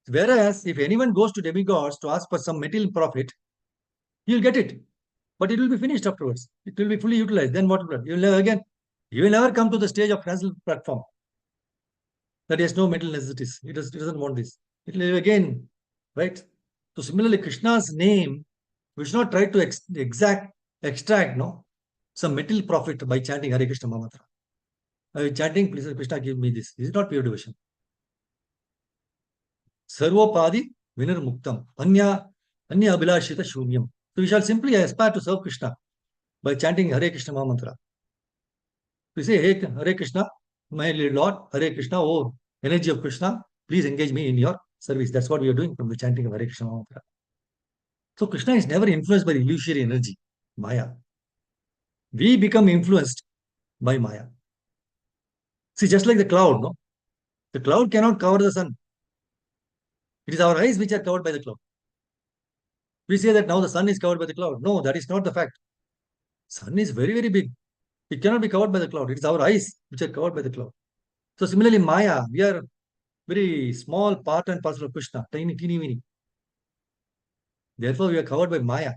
Whereas if anyone goes to demigods to ask for some material profit, he will get it. But it will be finished afterwards. It will be fully utilized. Then what will happen? You will never come to the stage of transcendental platform that has no mental necessities. It doesn't want this. It will again, right? So similarly, Krishna's name, we should not try to extract some material profit by chanting Hare Krishna Mantra. Chanting, please Krishna give me this. This is not pure devotion. Sarvopadi vinirmuktam. Anya abhilashita shunyam. So we shall simply aspire to serve Krishna by chanting Hare Krishna Mantra. We say, hey, Hare Krishna, my Lord, Hare Krishna, oh, energy of Krishna, please engage me in your service. That's what we are doing from the chanting of Hare Krishna Mantra. So Krishna is never influenced by the illusory energy, Maya. We become influenced by Maya. See, just like the cloud, no? The cloud cannot cover the sun. It is our eyes which are covered by the cloud. We say that now the sun is covered by the cloud. No, that is not the fact. Sun is very, very big. It cannot be covered by the cloud. It is our eyes which are covered by the cloud. So similarly, Maya, we are very small part and parcel of Krishna, tiny, teeny, weeny. Therefore, we are covered by Maya.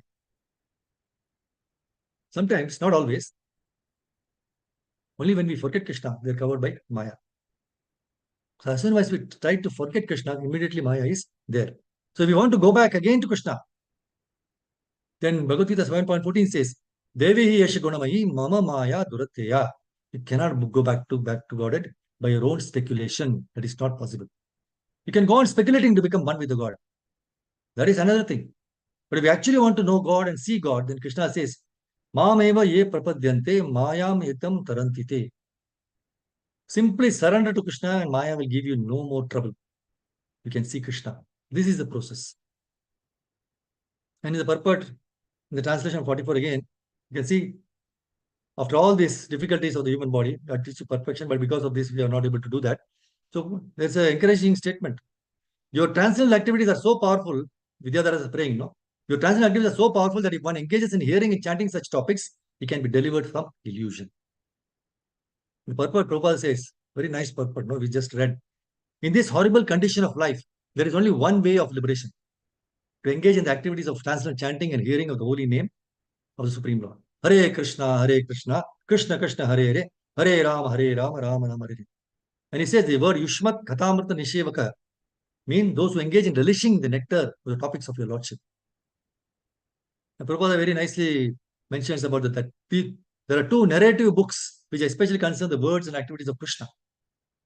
Sometimes, not always. Only when we forget Krishna, we are covered by Maya. So as soon as we try to forget Krishna, immediately Maya is there. So if we want to go back again to Krishna, then Bhagavad Gita 7.14 says, Devi hi yashagunamayi mama maya duratteya. You cannot go back to Godhead by your own speculation. That is not possible. You can go on speculating to become one with the God. That is another thing. But if you actually want to know God and see God, then Krishna says, Mameva ye prapadyante mayam etam tarantite. Simply surrender to Krishna and Maya will give you no more trouble. You can see Krishna. This is the process. And in the purport, in the translation 44 again, you can see after all these difficulties of the human body, that is to perfection, but because of this, we are not able to do that. So there's an encouraging statement. Your transcendental activities are so powerful, Vidyadhara is praying, no? Your transcendental activities are so powerful that if one engages in hearing and chanting such topics, he can be delivered from illusion. The purport, Prabhupada says, very nice purport, no? We just read. In this horrible condition of life, there is only one way of liberation. To engage in the activities of transcendental chanting and hearing of the holy name of the Supreme Lord. Hare Krishna, Krishna Krishna, Hare Rama, Rama Rama, Hare. And he says the word Yushmat Kathamrta Nishevaka mean those who engage in relishing the nectar of the topics of your Lordship. And Prabhupada very nicely mentions about that there are two narrative books which especially concern the words and activities of Krishna.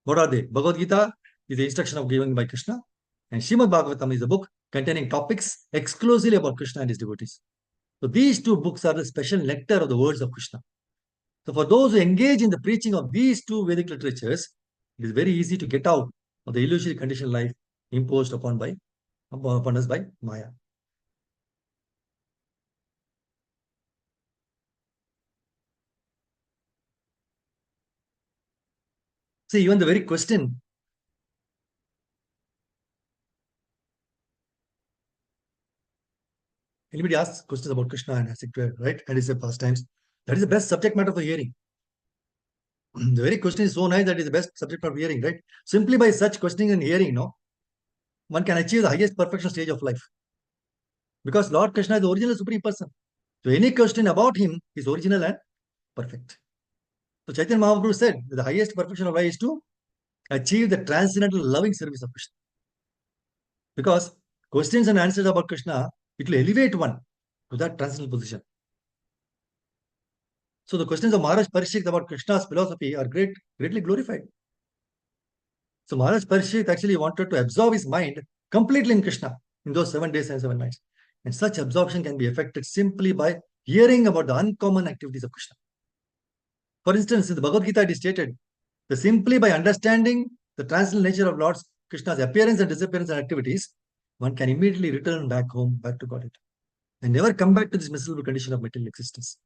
What are they? Bhagavad Gita is the instruction of given by Krishna, and Srimad Bhagavatam is a book containing topics exclusively about Krishna and his devotees. So these two books are the special nectar of the words of Krishna. So for those who engage in the preaching of these two Vedic literatures, it is very easy to get out of the illusory conditioned life imposed upon us by Maya. See, even the very question. Anybody asks questions about Krishna and has it, right? And his pastimes. That is the best subject matter for hearing. The very question is so nice that is the best subject matter for hearing, right? Simply by such questioning and hearing, no, one can achieve the highest perfection stage of life. Because Lord Krishna is the original Supreme Person. So any question about him is original and perfect. So Chaitanya Mahaprabhu said the highest perfection of life is to achieve the transcendental loving service of Krishna. Because questions and answers about Krishna, it will elevate one to that transcendental position. So the questions of Maharaj Parishit about Krishna's philosophy are greatly glorified. So Maharaj Parishit actually wanted to absorb his mind completely in Krishna in those 7 days and 7 nights. And such absorption can be effected simply by hearing about the uncommon activities of Krishna. For instance, in the Bhagavad Gita, it is stated that simply by understanding the transcendental nature of Lord Krishna's appearance and disappearance and activities, one can immediately return back home, back to Godhead, and never come back to this miserable condition of material existence.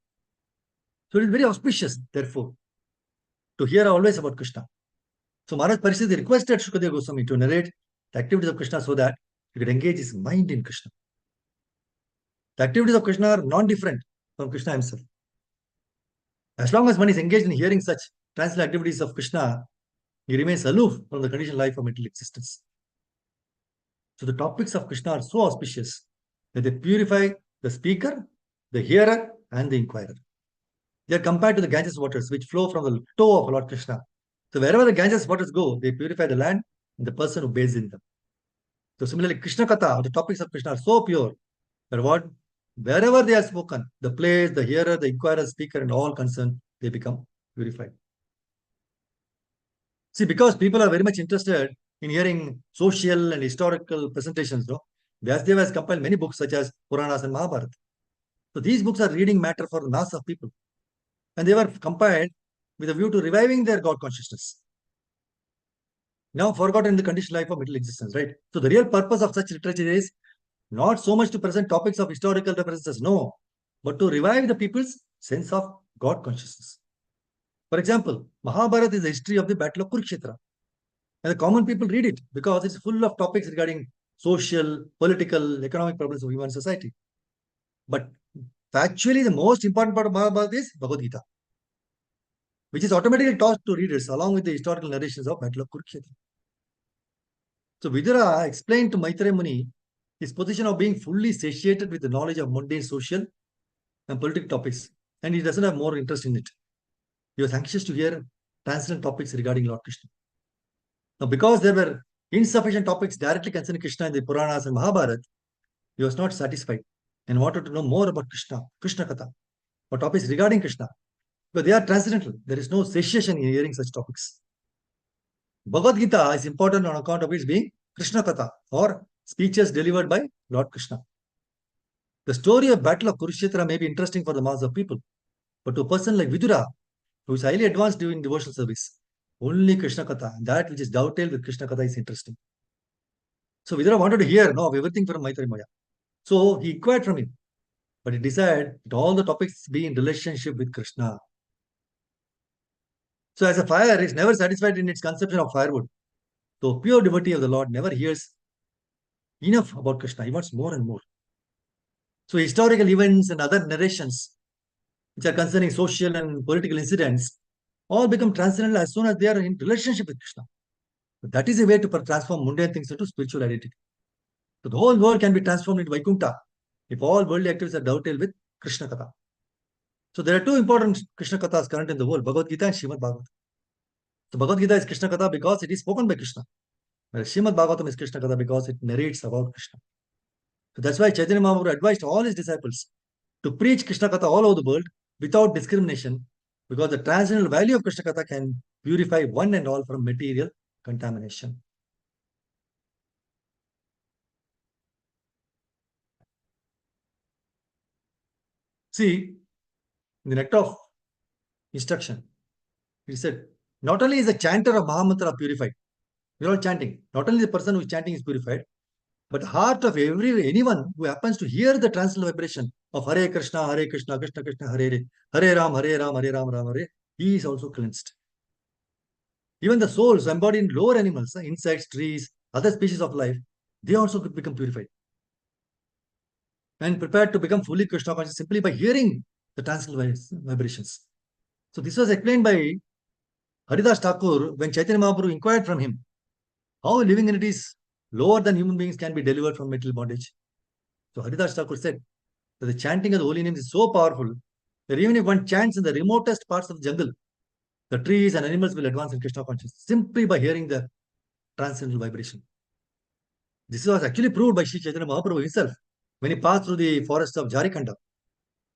So it is very auspicious, therefore, to hear always about Krishna. So Maharaj Parishit requested Shukadeva Goswami to narrate the activities of Krishna so that he could engage his mind in Krishna. The activities of Krishna are non-different from Krishna himself. As long as one is engaged in hearing such transcendental activities of Krishna, he remains aloof from the conditioned life of material existence. So the topics of Krishna are so auspicious that they purify the speaker, the hearer, and the inquirer. They are compared to the Ganges waters which flow from the toe of Lord Krishna. So wherever the Ganges waters go, they purify the land and the person who bathes in them. So similarly, Krishna Katha, the topics of Krishna are so pure that wherever they are spoken, the place, the hearer, the inquirer, speaker, and all concerned, they become purified. See, because people are very much interested in hearing social and historical presentations, no? Vyasdeva has compiled many books such as Puranas and Mahabharata. So these books are reading matter for the mass of people. And they were compiled with a view to reviving their God consciousness. Now forgotten in the conditioned life of material existence, right? So the real purpose of such literature is not so much to present topics of historical references, no, but to revive the people's sense of God consciousness. For example, Mahabharata is the history of the battle of Kurukshetra. And the common people read it because it's full of topics regarding social, political, economic problems of human society. But factually, the most important part of Mahabharata is Bhagavad Gita, which is automatically taught to readers along with the historical narrations of Battle of Kurukshetra. So Vidura explained to Maitreya Muni his position of being fully satiated with the knowledge of mundane social and political topics, and he doesn't have more interest in it. He was anxious to hear transcendent topics regarding Lord Krishna. Now, because there were insufficient topics directly concerning Krishna in the Puranas and Mahabharata, he was not satisfied and wanted to know more about Krishna Katha, or topics regarding Krishna. But they are transcendental. There is no satiation in hearing such topics. Bhagavad Gita is important on account of its being Krishna Katha, or speeches delivered by Lord Krishna. The story of Battle of Kurukshetra may be interesting for the mass of people, but to a person like Vidura, who is highly advanced during devotional service, only Krishna Katha, that which is dovetailed with Krishna Katha, is interesting. So Vidura wanted to hear of everything from Maitreya Muni. So he inquired from him, but he desired that all the topics be in relationship with Krishna. So as a fire is never satisfied in its conception of firewood, so pure devotee of the Lord never hears enough about Krishna. He wants more and more. So historical events and other narrations, which are concerning social and political incidents, all become transcendental as soon as they are in relationship with Krishna. But that is a way to transform mundane things into spiritual identity. So the whole world can be transformed into Vaikuntha if all worldly activities are dovetailed with Krishna Katha. So there are two important Krishna Kathas current in the world, Bhagavad Gita and Srimad Bhagavatam. So Bhagavad Gita is Krishna Katha because it is spoken by Krishna. Whereas Srimad Bhagavatam is Krishna Katha because it narrates about Krishna. So that's why Chaitanya Mahaprabhu advised all his disciples to preach Krishna Katha all over the world without discrimination, because the transcendental value of Krishna Katha can purify one and all from material contamination. See, in the nectar of instruction, he said, not only is the chanter of Mahamantra purified, we are all chanting, not only the person who is chanting is purified, but the heart of anyone who happens to hear the transcendental vibration of Hare Krishna, Krishna Krishna, Hare Ram, Hare Ram, Ram Ram, he is also cleansed. Even the souls embodied in lower animals, insects, trees, other species of life, they also could become purified and prepared to become fully Krishna conscious simply by hearing the transcendental vibrations. So this was explained by Haridas Thakur when Chaitanya Mahaprabhu inquired from him how living entities lower than human beings can be delivered from material bondage. So Haridas Thakur said that the chanting of the holy names is so powerful that even if one chants in the remotest parts of the jungle, the trees and animals will advance in Krishna consciousness simply by hearing the transcendental vibration. This was actually proved by Sri Chaitanya Mahaprabhu himself when he passed through the forests of Jharikanda.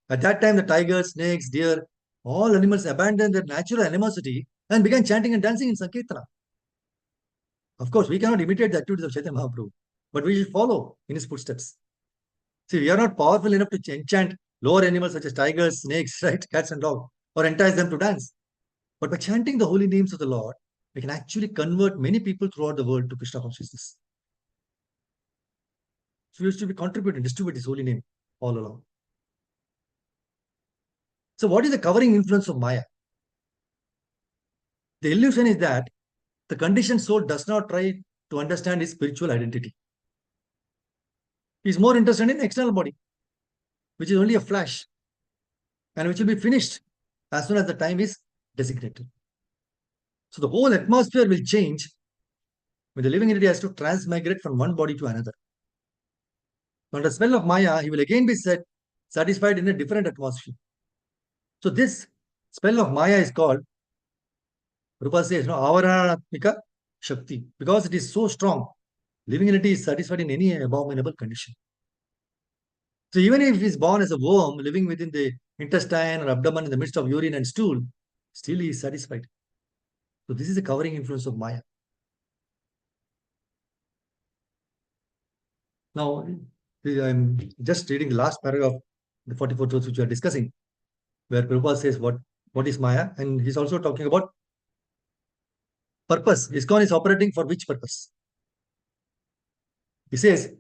At that time, the tigers, snakes, deer, all animals abandoned their natural animosity and began chanting and dancing in Sankirtana. Of course, we cannot imitate the activities of Chaitanya Mahaprabhu, but we should follow in his footsteps. See, we are not powerful enough to enchant lower animals such as tigers, snakes, right, cats and dogs, or entice them to dance. But by chanting the holy names of the Lord, we can actually convert many people throughout the world to Krishna consciousness. So we should be contributing, distribute his holy name all along. So what is the covering influence of Maya? The illusion is that the conditioned soul does not try to understand his spiritual identity. He is more interested in the external body, which is only a flash and which will be finished as soon as the time is designated. So the whole atmosphere will change when the living entity has to transmigrate from one body to another. Under the spell of Maya, he will again be satisfied in a different atmosphere. So this spell of Maya is called, Rupa says, Avaranatmika Shakti, because it is so strong. Living entity is satisfied in any abominable condition. So even if he is born as a worm living within the intestine or abdomen in the midst of urine and stool, still he is satisfied. So this is the covering influence of Maya. Now, I'm just reading the last paragraph, the 44 truths which we are discussing, where Prabhupada says what is Maya, and he's also talking about purpose. ISKCON is operating for which purpose? He says,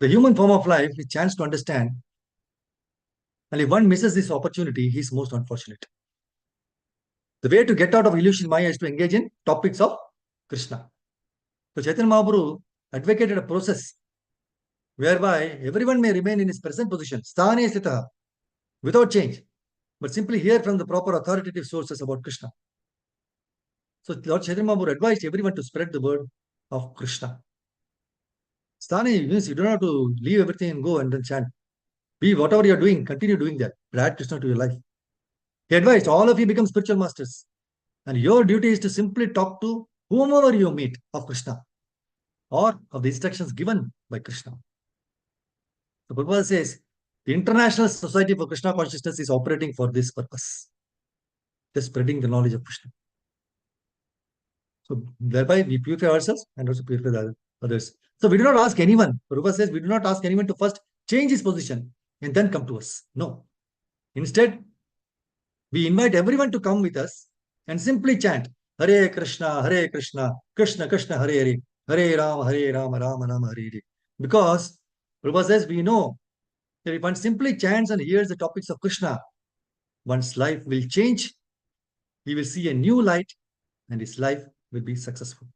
the human form of life is chance to understand, and if one misses this opportunity, he is most unfortunate. The way to get out of illusion Maya is to engage in topics of Krishna. So Chaitanya Mahaprabhu advocated a process whereby everyone may remain in his present position, sthane sthitaha, without change, but simply hear from the proper authoritative sources about Krishna. So Lord Chaitanya Mahaprabhu advised everyone to spread the word of Krishna. Sthane means you don't have to leave everything and go and then chant. Be whatever you're doing, continue doing that. Add Krishna to your life. He advised all of you become spiritual masters. And your duty is to simply talk to whomever you meet of Krishna or of the instructions given by Krishna. The Prabhupada says, the International Society for Krishna Consciousness is operating for this purpose. Just spreading the knowledge of Krishna. So thereby we purify ourselves and also purify the others. So we do not ask anyone. Prabhupada says we do not ask anyone to first change his position and then come to us. No. Instead, we invite everyone to come with us and simply chant Hare Krishna, Krishna Krishna, Hare Hare Rama, Rama Rama, Hare Hare. Because Prabhupada says we know that if one simply chants and hears the topics of Krishna, one's life will change, he will see a new light, and his life will be successful.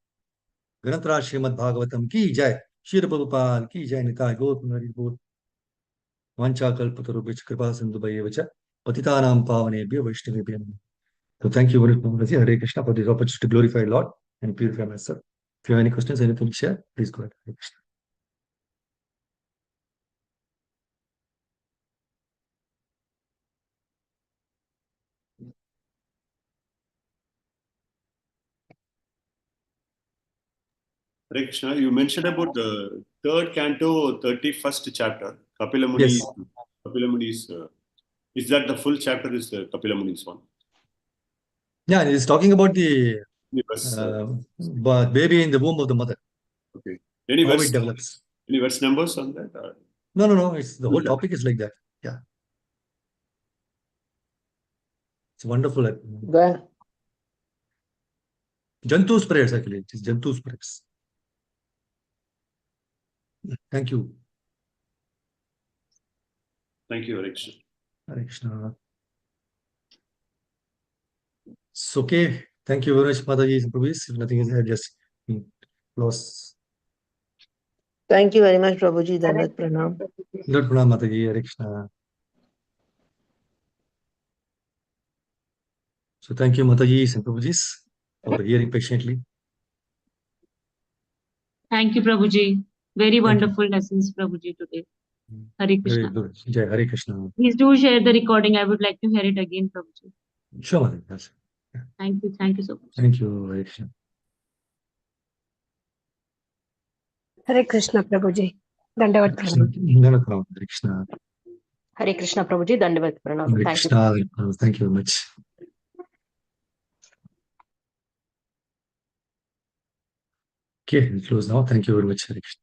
Granthra Srimad Bhagavatam ki jai, Shri Prabhupada ki jai, Nitai Gautama Bol. Vancha kalpatarubhich kripa sindhu bhayevacha, patitanam pavanebhyo vaishnavebhyo namo. So thank you very much, Hare Krishna, for this opportunity to glorify Lord and purify myself. If you have any questions, anything to share, please go ahead. Hare Krishna. Hare Krishna, you mentioned about the third canto, 31st chapter, Kapila Muni. Yes. Kapila Muni's, is that the full chapter is the Kapila Muni's one? Yeah, he's talking about the Any verse, baby in the womb of the mother, okay. Any how verse, it develops. any verse numbers on that? No. It's the whole topic is like that. Yeah. It's wonderful. Jantu's prayers, actually. It is Jantu's prayers. Thank you. Thank you, Hare Krishna. Hare Krishna. It's okay. Thank you very much, Mataji and Prabhuji. If nothing is there, just close. Thank you very much, Prabhuji. Dandavat Pranam. Lord Pranam, Mataji. Hare Krishna. So thank you, Mataji and Prabhuji, for hearing patiently. Thank you, Prabhuji. Very Thank you. wonderful lessons, Prabhuji, today. Hare Very Krishna. good. Jai Hare Krishna. Please do share the recording. I would like to hear it again, Prabhuji. Sure, Mataji. Yes. Thank you. Thank you so much. Thank you, Hare Krishna. Hare Krishna, Prabhuji. Dandavat Krishna. Pranam. Hare Krishna. Hare Krishna, Prabhuji. Dandavat Pranam. Hare Thank you. Krishna. Thank you very much. Okay, we'll close now. Thank you very much, Hare Krishna.